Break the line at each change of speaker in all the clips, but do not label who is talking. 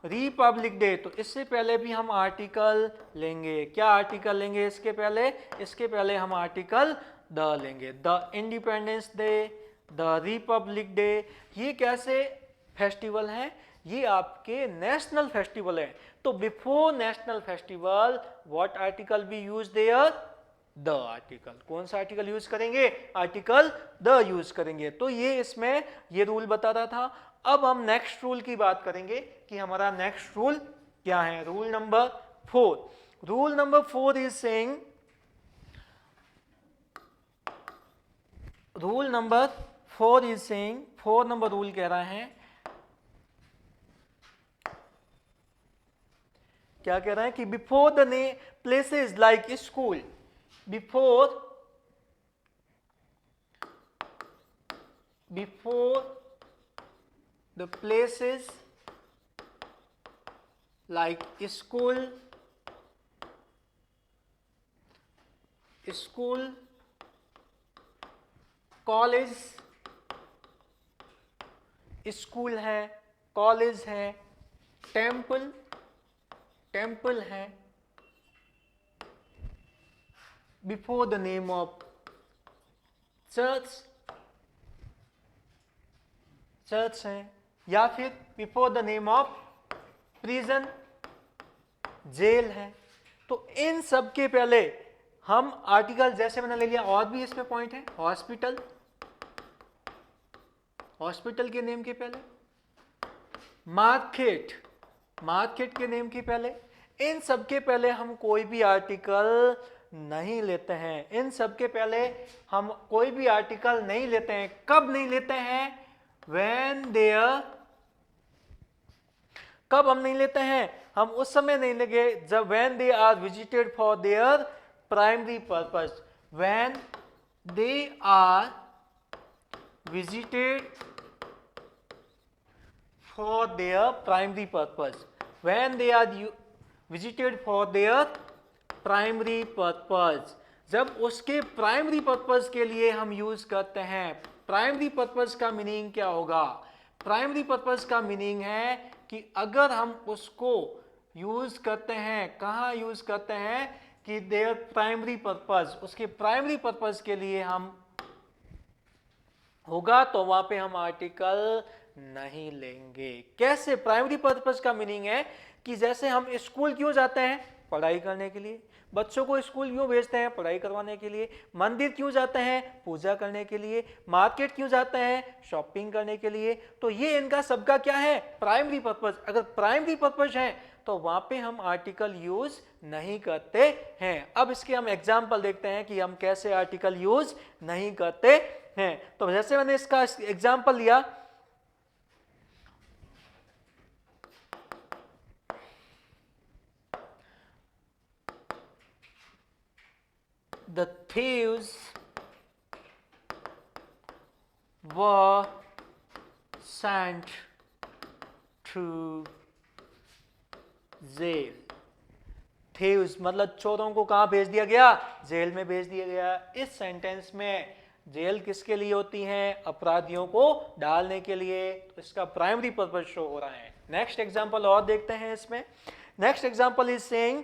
Republic day, तो इससे पहले भी हम आर्टिकल लेंगे। क्या आर्टिकल लेंगे इसके पहले? इसके पहले हम आर्टिकल द लेंगे। The independence day, the Republic day, ये कैसे फेस्टिवल हैं? ये आपके नेशनल फेस्टिवल है। तो before national festival what article B use their? The article. कौन सा आर्टिकल यूज करेंगे? आर्टिकल द यूज करेंगे। तो ये इसमें ये रूल बता रहा था। अब हम नेक्स्ट रूल की बात करेंगे कि हमारा नेक्स्ट रूल क्या है। Rule number 4। Rule number 4 is saying, rule number 4 is saying, 4 number rule कह रहा है, क्या कह रहा है कि before the name places like school, बिफोर the places like school, college, school है, कॉलेज है, टेम्पल है, before the name of church है, या फिर before the name of prison, jail है। तो इन सब के पहले हम आर्टिकल, जैसे मैंने ले लिया, और भी इसमें पॉइंट है, हॉस्पिटल, हॉस्पिटल के नेम के पहले, मार्केट, मार्केट के नेम के पहले, इन सब के पहले हम कोई भी आर्टिकल नहीं लेते हैं। इन सब के पहले हम कोई भी आर्टिकल नहीं लेते हैं। कब नहीं लेते हैं? when there, कब हम नहीं लेते हैं? हम उस समय नहीं लेंगे जब when they are visited for their primary purpose, when they are visited for their primary purpose, when they are visited for their primary purpose, जब उसके प्राइमरी पर्पस के लिए हम यूज करते हैं। प्राइमरी पर्पस का मीनिंग क्या होगा? प्राइमरी पर्पस का मीनिंग है कि अगर हम उसको यूज करते हैं, कहाँ यूज करते हैं? कि देयर प्राइमरी पर्पस, उसके प्राइमरी पर्पस के लिए हम होगा, तो वहां पे हम आर्टिकल नहीं लेंगे। कैसे? प्राइमरी पर्पस का मीनिंग है कि जैसे हम स्कूल क्यों जाते हैं? पढ़ाई करने के लिए। बच्चों को स्कूल क्यों भेजते हैं? पढ़ाई करवाने के लिए। मंदिर क्यों जाते हैं? पूजा करने के लिए। मार्केट क्यों जाते हैं? शॉपिंग करने के लिए। तो ये इनका सबका क्या है? Primary purpose. अगर प्राइमरी पर्पस है तो वहां पे हम आर्टिकल यूज नहीं करते हैं। अब इसके हम एग्जाम्पल देखते हैं कि हम कैसे आर्टिकल यूज नहीं करते हैं। तो जैसे मैंने इसका एग्जाम्पल लिया, the thieves were sent to jail. Thieves मतलब चोरों को कहां भेज दिया गया? जेल में भेज दिया गया। इस सेंटेंस में जेल किसके लिए होती है? अपराधियों को डालने के लिए। तो इसका प्राइमरी पर्पस शो हो रहा है। नेक्स्ट एग्जांपल और देखते हैं इसमें। Next example is saying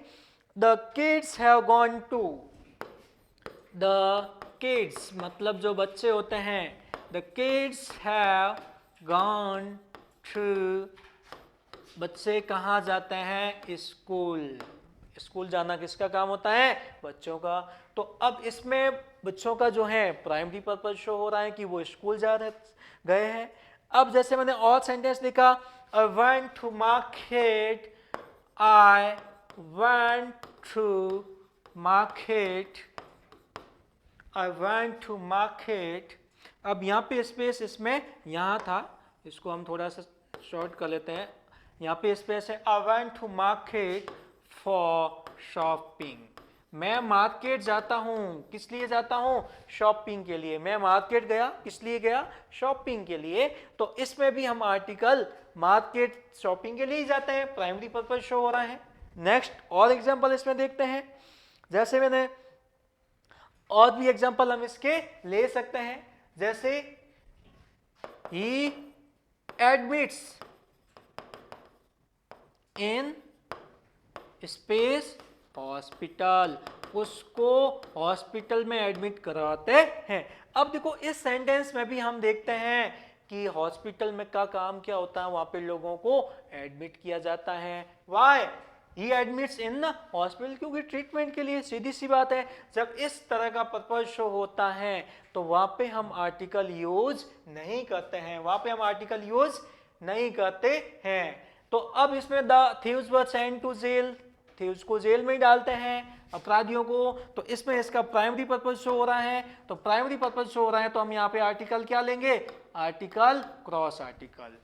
the kids have gone to, the kids मतलब जो बच्चे होते हैं, the kids have gone to, बच्चे कहाँ जाते हैं? स्कूल। स्कूल जाना किसका काम होता है? बच्चों का। तो अब इसमें बच्चों का जो है प्राइमरी पर्पस शो हो रहा है कि वो स्कूल गए हैं। अब जैसे मैंने और सेंटेंस लिखा, I went to market, I went to market, I went to market. अब यहाँ पे स्पेस इसमें यहाँ था, इसको हम थोड़ा सा शॉर्ट कर लेते हैं। यहाँ पे स्पेस है, I went to market for shopping. मैं मार्केट जाता हूँ, किस लिए जाता हूँ? शॉपिंग के लिए। मैं मार्केट गया, किस लिए गया? शॉपिंग के लिए। तो इसमें भी हम आर्टिकल मार्केट शॉपिंग के लिए ही जाते हैं, प्राइमरी पर्पस शो हो रहा है। नेक्स्ट और एग्जांपल इसमें देखते हैं। जैसे मैंने और भी एग्जांपल हम इसके ले सकते हैं, जैसे ही एडमिट्स इन स्पेस हॉस्पिटल, उसको हॉस्पिटल में एडमिट करवाते हैं। अब देखो इस सेंटेंस में भी हम देखते हैं कि हॉस्पिटल में का काम क्या होता है, वहां पे लोगों को एडमिट किया जाता है। Why he admits in hospital, क्योंकि ट्रीटमेंट के लिए, सीधी सी बात है। जब इस तरह का पर्पज शो होता है तो वहां पे हम आर्टिकल यूज नहीं करते हैं, वहां पे हम आर्टिकल यूज नहीं करते हैं। तो अब इसमें the thieves were sent to jail, thieves को जेल में ही डालते हैं अपराधियों को, तो इसमें इसका प्राइमरी पर्पज शो हो रहा है। तो प्राइमरी पर्पज शो हो रहा है तो हम यहाँ पे आर्टिकल क्या लेंगे, article cross article.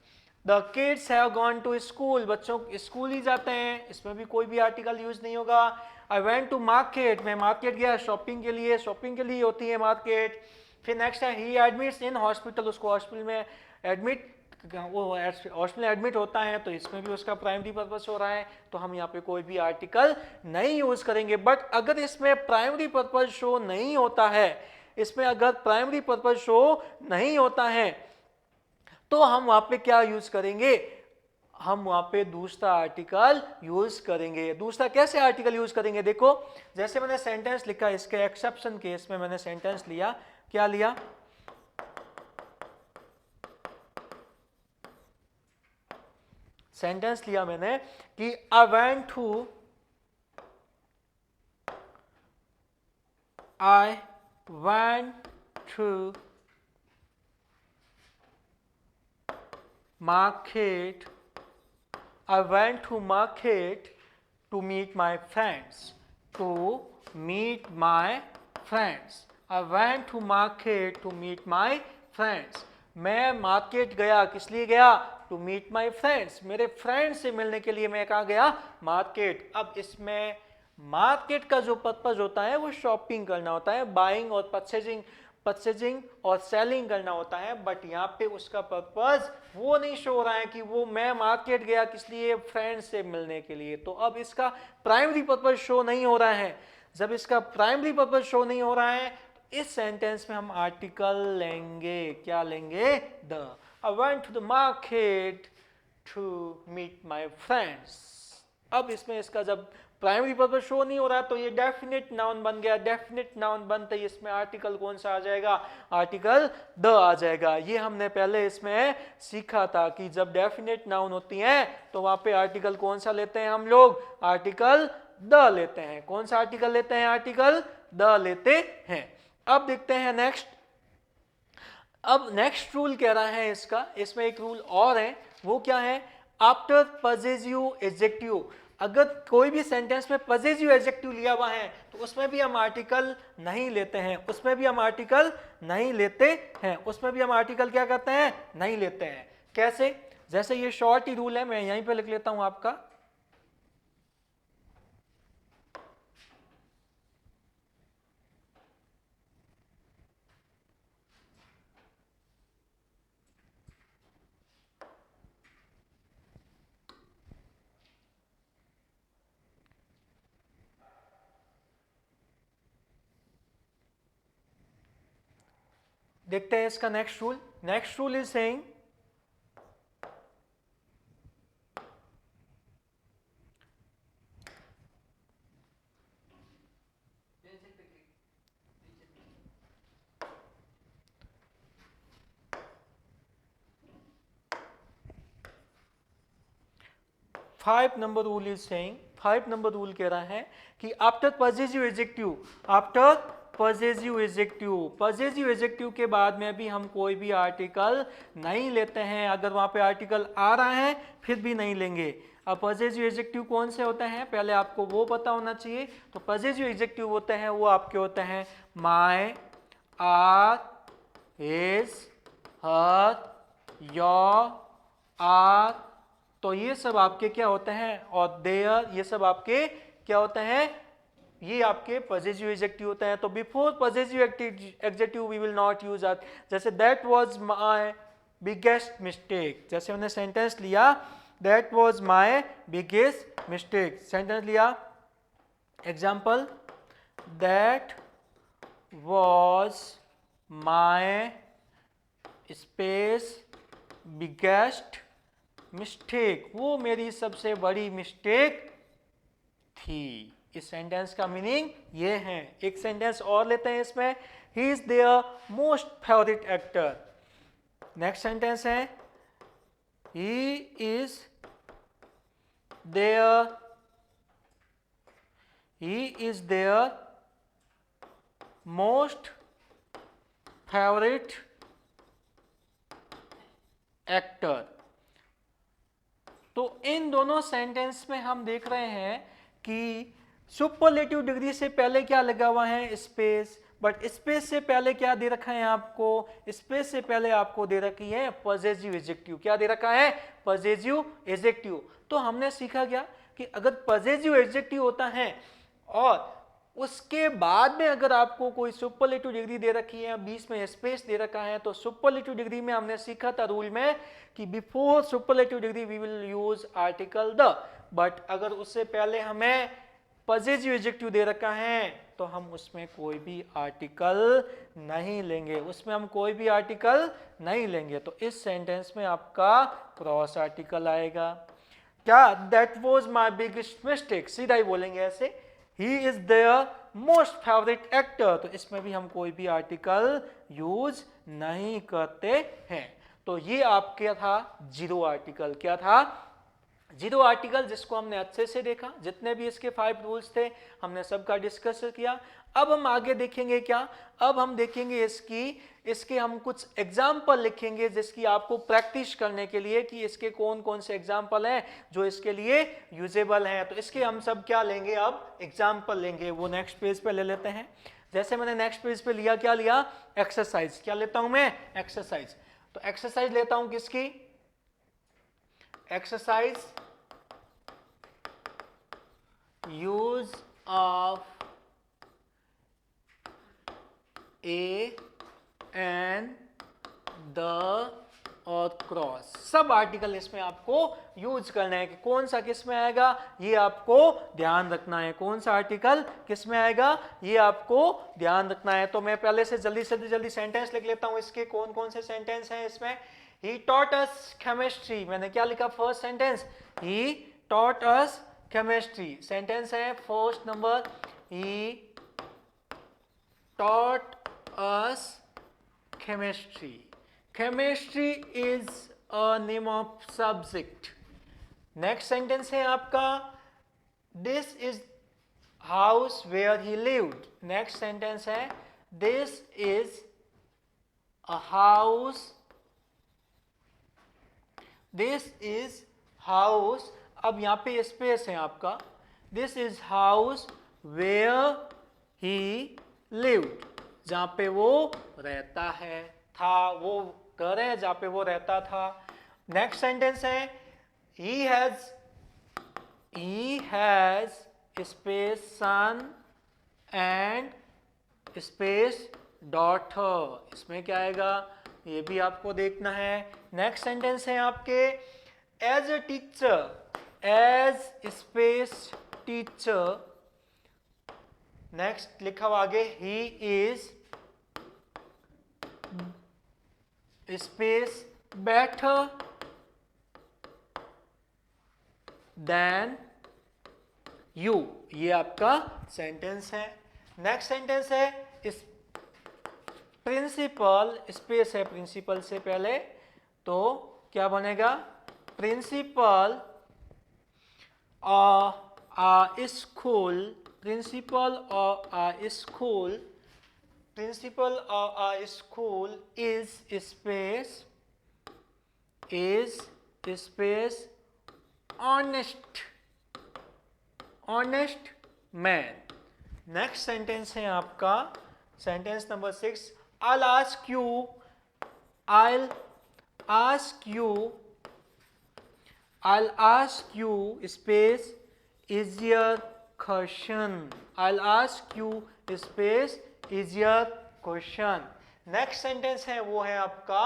The kids have gone to school, बच्चों स्कूल ही जाते हैं, इसमें भी कोई भी आर्टिकल यूज नहीं होगा। आई वेंट टू मार्केट, मैं मार्केट गया शॉपिंग के लिए, शॉपिंग के लिए होती है मार्केट। फिर नेक्स्ट है ही एडमिट्स इन हॉस्पिटल, उसको हॉस्पिटल में एडमिट, वो हॉस्पिटल एडमिट होता है, तो इसमें भी उसका प्राइमरी पर्पस हो रहा है, तो हम यहाँ पे कोई भी आर्टिकल नहीं यूज करेंगे। बट अगर इसमें प्राइमरी पर्पस शो नहीं होता है, इसमें अगर प्राइमरी पर्पस शो नहीं होता है तो हम वहां पे क्या यूज करेंगे, हम वहां पे दूसरा आर्टिकल यूज करेंगे। दूसरा कैसे आर्टिकल यूज करेंगे, देखो जैसे मैंने सेंटेंस लिखा, इसके एक्सेप्शन केस में मैंने सेंटेंस लिया, क्या लिया, सेंटेंस लिया मैंने कि I went to market, I went to market to meet my friends, to meet my friends, I went to market to meet my friends, मैं मार्केट गया, किस लिए गया, टू मीट माई फ्रेंड्स, मेरे फ्रेंड्स से मिलने के लिए मैं कहाँ गया, मार्केट। अब इसमें मार्केट का जो पर्पज होता है वो शॉपिंग करना होता है, बाइंग और परचेजिंग और सेलिंग करना होता है, बट यहाँ पे उसका पर्पज वो नहीं शो हो रहा है कि वो मैं मार्केट गया किस लिए, फ्रेंड से मिलने के लिए। तो अब इसका प्राइमरी पर्पज शो नहीं हो रहा है। जब इसका प्राइमरी पर्पज शो नहीं हो रहा है तो इस सेंटेंस में हम आर्टिकल लेंगे, क्या लेंगे, the. I went to the market to meet my friends. अब इसमें इसका जब प्राइमरी पर्पज शो नहीं हो रहा तो ये डेफिनेट नाउन बन गया। डेफिनेट नाउन बनते ही इसमें आर्टिकल कौन सा आ जाएगा, आर्टिकल द आ जाएगा। ये हमने पहले इसमें सीखा था कि जब डेफिनेट नाउन होती हैं तो वहां पे आर्टिकल कौन सा लेते हैं हम लोग, आर्टिकल द लेते हैं। कौन सा आर्टिकल लेते हैं, आर्टिकल द लेते हैं। अब देखते हैं नेक्स्ट। अब नेक्स्ट रूल कह रहा है इसका, इसमें एक रूल और है, वो क्या है, आफ्टर पजेसिव एडजेक्टिव, अगर कोई भी सेंटेंस में पजेसिव एडजेक्टिव लिया हुआ है तो उसमें भी हम आर्टिकल नहीं लेते हैं, उसमें भी हम आर्टिकल नहीं लेते हैं, उसमें भी हम आर्टिकल क्या करते हैं, नहीं लेते हैं। कैसे, जैसे ये शॉर्ट ही रूल है, मैं यहीं पे लिख लेता हूं आपका, देखते हैं इसका next rule. Next rule is saying five number rule is saying, 5 number rule कह रहा है कि after possessive adjective, after possessive adjective, possessive adjective के बाद में भी हम कोई भी आर्टिकल नहीं लेते हैं। अगर वहां पे आर्टिकल आ रहा है फिर भी नहीं लेंगे। अब पजेसिव एडजेक्टिव कौन से होते हैं, पहले आपको वो पता होना चाहिए। तो पजेसिव एडजेक्टिव होते हैं वो आपके होते हैं my, our, his, her, your, our, तो ये सब आपके क्या होते हैं, और देयर, ये सब आपके क्या होते हैं, ये आपके पजेसिव एडजेक्टिव होते हैं। तो before possessive adjective we will not use are, जैसे that was my biggest mistake, जैसे हमने सेंटेंस लिया that was my biggest mistake, sentence लिया, example that was my space biggest mistake, वो मेरी सबसे बड़ी मिस्टेक थी। इस सेंटेंस का मीनिंग ये है। एक सेंटेंस और लेते हैं इसमें, he is their most favourite actor. Next sentence है, he is their, he is their most favourite actor. तो इन दोनों सेंटेंस में हम देख रहे हैं कि सुपरलेटिव डिग्री से पहले क्या लगा हुआ है, स्पेस, बट स्पेस से पहले क्या दे रखा है आपको, स्पेस से पहले आपको दे रखी है पॉजेसिव एडजेक्टिव। क्या दे रखा है, पॉजेसिव एडजेक्टिव। तो हमने सीखा क्या कि अगर पॉजेसिव एडजेक्टिव होता है और उसके बाद में अगर आपको कोई सुपरलेटिव डिग्री दे रखी है, बीच में स्पेस दे रखा है, तो सुपरलेटिव डिग्री में हमने सीखा था रूल में कि before superlative degree we will use article the. But अगर उससे पहले हमें पॉजेसिव एडजेक्टिव दे रखा है तो हम उसमें कोई भी आर्टिकल नहीं लेंगे, उसमें हम कोई भी आर्टिकल नहीं लेंगे। तो इस सेंटेंस में आपका क्रॉस आर्टिकल आएगा। क्या, that was my biggest mistake, सीधा ही बोलेंगे ऐसे, he is their most favourite actor. तो इसमें भी हम कोई भी आर्टिकल यूज नहीं करते हैं। तो ये आपके था जीरो आर्टिकल। क्या था, जीरो आर्टिकल, जिसको हमने अच्छे से देखा। जितने भी इसके 5 रूल्स थे हमने सबका डिस्कस किया। अब हम आगे देखेंगे क्या, अब हम देखेंगे इसके हम कुछ एग्जाम्पल लिखेंगे जिसकी आपको प्रैक्टिस करने के लिए कि इसके कौन कौन से एग्जाम्पल हैं जो इसके लिए यूजेबल हैं। तो इसके हम सब क्या लेंगे, अब एग्जाम्पल लेंगे। वो नेक्स्ट पेज पे ले लेते हैं। जैसे मैंने नेक्स्ट पेज पे लिया, क्या लिया, एक्सरसाइज। क्या लेता हूं मैं, एक्सरसाइज। तो एक्सरसाइज लेता हूं किसकी, exercise use of A and the और क्रॉस। सब आर्टिकल इसमें आपको यूज करना है कि कौन सा किस में आएगा, ये आपको ध्यान रखना है। कौन सा आर्टिकल किस में आएगा, ये आपको ध्यान रखना है। तो मैं पहले से जल्दी सेंटेंस लिख लेता हूं। इसके कौन कौन से सेंटेंस हैं इसमें। ही टॉट अस केमिस्ट्री, मैंने क्या लिखा first sentence, he taught us chemistry. Sentence है first number, he taught us chemistry. Chemistry is a name of subject. Next sentence है आपका, this is house where he lived. Next sentence है, this is a house, this is house। अब यहाँ पे space है आपका, this is house where he lived, जहां पे वो रहता है, था, वो घर है जहां पे वो रहता था। नेक्स्ट सेंटेंस है, he has space son and space daughter। इसमें क्या आएगा, ये भी आपको देखना है। नेक्स्ट सेंटेंस है आपके, as a teacher, as space teacher. Next लिखा हुआ आगे, he is space better than you. ये आपका सेंटेंस है। नेक्स्ट सेंटेंस है, इस प्रिंसिपल, स्पेस है प्रिंसिपल से पहले, तो क्या बनेगा, principal school, principal of a school, principal of a school is space honest man। Next sentence है आपका sentence number 6, I'll ask you space is your question। I'll ask you space is your question। Next sentence है वो है आपका,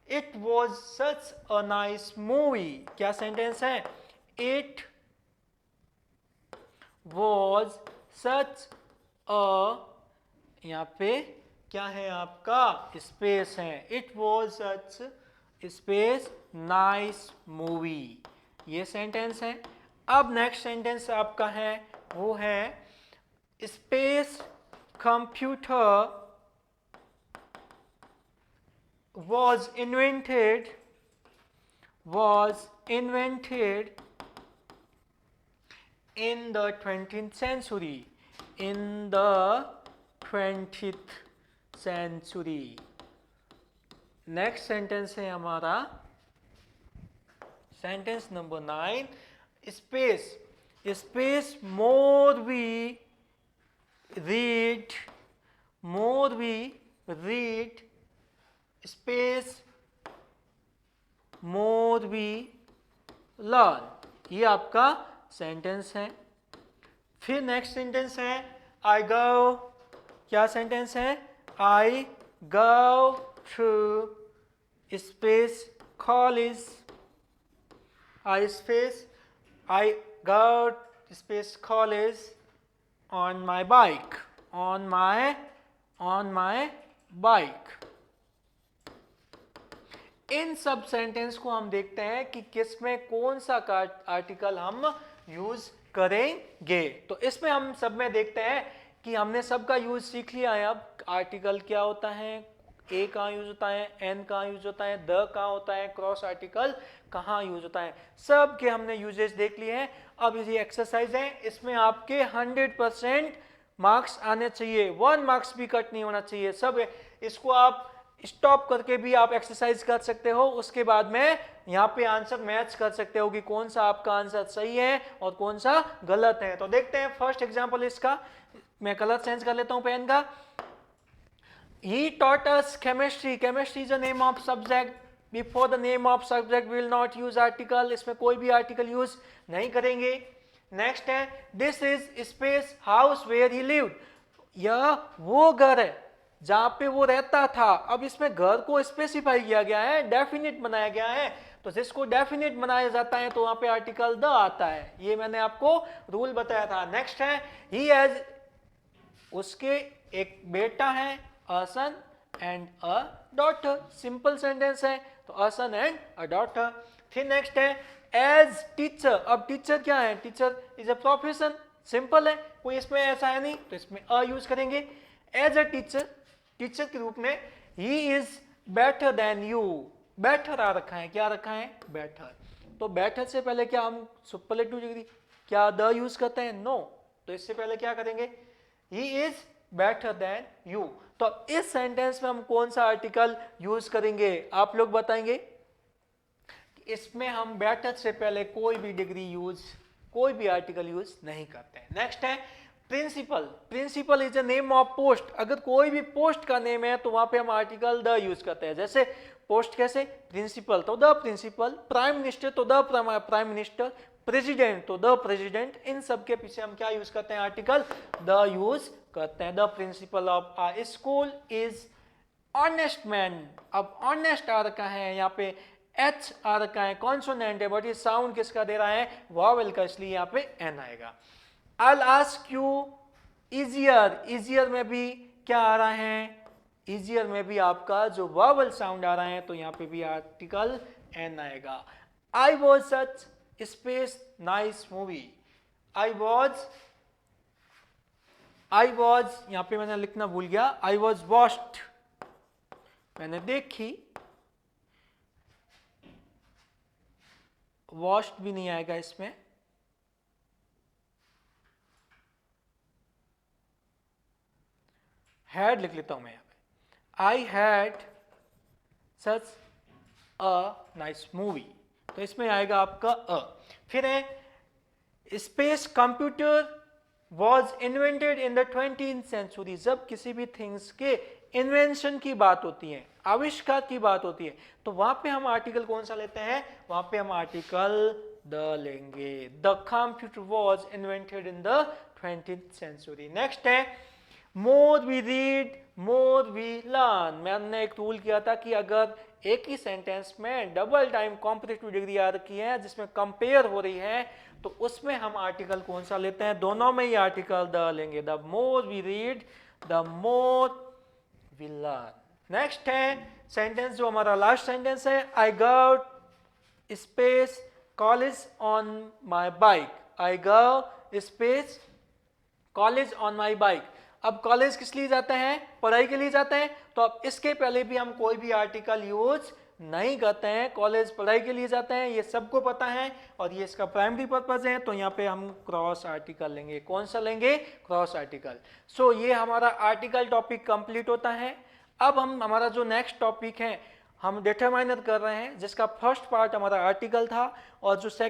It was such a nice movie। क्या sentence है, It was such a, यहाँ पे क्या है आपका, स्पेस है, It was such space nice movie. ये सेंटेंस है। अब नेक्स्ट सेंटेंस आपका है वो है space computer was invented in the 20th century, in the 20th century। Next sentence है हमारा sentence number 9। Space more we read space more we learn। ये आपका सेंटेंस है। फिर नेक्स्ट सेंटेंस है आई गो। क्या सेंटेंस है? I go to space college. I go space college on my bike, on my bike। इन सब सेंटेंस को हम देखते हैं कि किस में कौन सा आर्टिकल हम यूज करेंगे। तो इसमें हम सब में देखते हैं कि हमने सबका यूज सीख लिया है। अब आर्टिकल क्या होता है, ए कहाँ यूज होता है, एन कहाँ यूज होता है, द कहाँ होता है, क्रॉस आर्टिकल कहाँ यूज होता है, सब के हमने यूजेस देख लिए हैं। अब ये एक्सरसाइज है, इसमें आपके 100% मार्क्स आने चाहिए, 1 मार्क्स भी कट नहीं होना चाहिए। सब इसको आप स्टॉप करके भी आप एक्सरसाइज कर सकते हो, उसके बाद में यहाँ पे आंसर मैच कर सकते हो कि कौन सा आपका आंसर सही है और कौन सा गलत है। तो देखते हैं फर्स्ट एग्जांपल इसका। मैं कलर चेंज कर लेता हूं पेन का। He taught us chemistry. Chemistry is a name of subject. Before the name of subject we will not use article. इसमें कोई भी article use नहीं करेंगे। नेक्स्ट है this is space house where he lived. यह वो घर है जहां पे वो रहता था। अब इसमें घर को स्पेसिफाई किया गया है, डेफिनिट बनाया गया है। तो जिसको डेफिनिट बनाया जाता है तो वहां पे आर्टिकल द आता है। ये मैंने आपको रूल बताया था। नेक्स्ट है ही हैज, उसके एक बेटा है, a son and a daughter। Simple sentence है, तो a son and a daughter। फिर नेक्स्ट है एज टीचर। अब टीचर क्या है? Teacher is a profession. Simple है, कोई इसमें ऐसा है नहीं, तो इसमें अ यूज करेंगे। एज अ टीचर, टीचर के रूप में he is better than you. Better आ रखा है, क्या रखा है? बेटर। तो बेटर से पहले क्या हम सुपरलेटिव डिग्री क्या द यूज करते हैं? नो। तो इससे पहले क्या करेंगे? ही इज बेटर देन यू। तो इस सेंटेंस में हम कौन सा आर्टिकल यूज करेंगे? आप लोग बताएंगे। इसमें हम बेटर से पहले कोई भी डिग्री यूज, कोई भी आर्टिकल यूज नहीं करते हैं। नेक्स्ट है principal. Principal is a name of post. अगर कोई भी पोस्ट का नेम है तो वहां पे हम आर्टिकल द यूज करते हैं। जैसे पोस्ट कैसे? प्रिंसिपल तो द प्रिंसिपल, प्राइम मिनिस्टर तो द प्राइम मिनिस्टर, प्रेसिडेंट तो द प्रेसिडेंट। इन सब के पीछे हम क्या यूज करते हैं? आर्टिकल द यूज करते हैं। The principal of a school is honest man. अब ऑनेस्ट आ रखा है, यहाँ पे एच आ रखा है, कॉन्सोनेंट है, बट ये साउंड किसका दे रहा है? वॉवेल का, इसलिए यहाँ पे एन आएगा। I'll ask you easier। easier में भी क्या आ रहा है? easier में भी आपका जो वॉवेल साउंड आ रहा है, तो यहाँ पे भी आर्टिकल एन आएगा। I was such space nice movie। I was यहाँ पे मैंने लिखना भूल गया। I was watched, मैंने देखी। watched भी नहीं आएगा इसमें। हैड लिख लेता हूं मैं यहाँ पे। I had such a nice movie, तो इसमें आएगा आपका अ। फिर है space computer was invented in the 20th century. जब किसी भी थिंग्स के इन्वेंशन की बात होती है, आविष्कार की बात होती है, तो वहां पे हम आर्टिकल कौन सा लेते हैं? वहां पे हम आर्टिकल द लेंगे। The computer was invented in the 20th century. Next है more we read more we learn. मैंने एक रूल किया था कि अगर एक ही सेंटेंस में डबल टाइम कॉम्पिटिटिव डिग्री आ रखी है जिसमें कंपेयर हो रही है, तो उसमें हम आर्टिकल कौन सा लेते हैं? दोनों में ही आर्टिकल द लेंगे। The more we read the more we learn. Next है सेंटेंस जो हमारा लास्ट सेंटेंस है I go space college on my bike, I go space college on my bike. अब कॉलेज किस लिए जाते हैं, पढ़ाई के लिए जाते हैं, तो अब इसके पहले भी हम कोई भी आर्टिकल यूज नहीं करते हैं, कॉलेज पढ़ाई के लिए जाते हैं, ये सबको पता है और ये इसका प्राइमरी पर्पज है, तो यहाँ पे हम क्रॉस आर्टिकल लेंगे। कौन सा लेंगे, क्रॉस आर्टिकल। सो ये हमारा आर्टिकल टॉपिक कंप्लीट होता है। अब हम हमारा जो नेक्स्ट टॉपिक है हम डिटरमाइनर कर रहे हैं, जिसका फर्स्ट पार्ट हमारा आर्टिकल था और जो सेकंड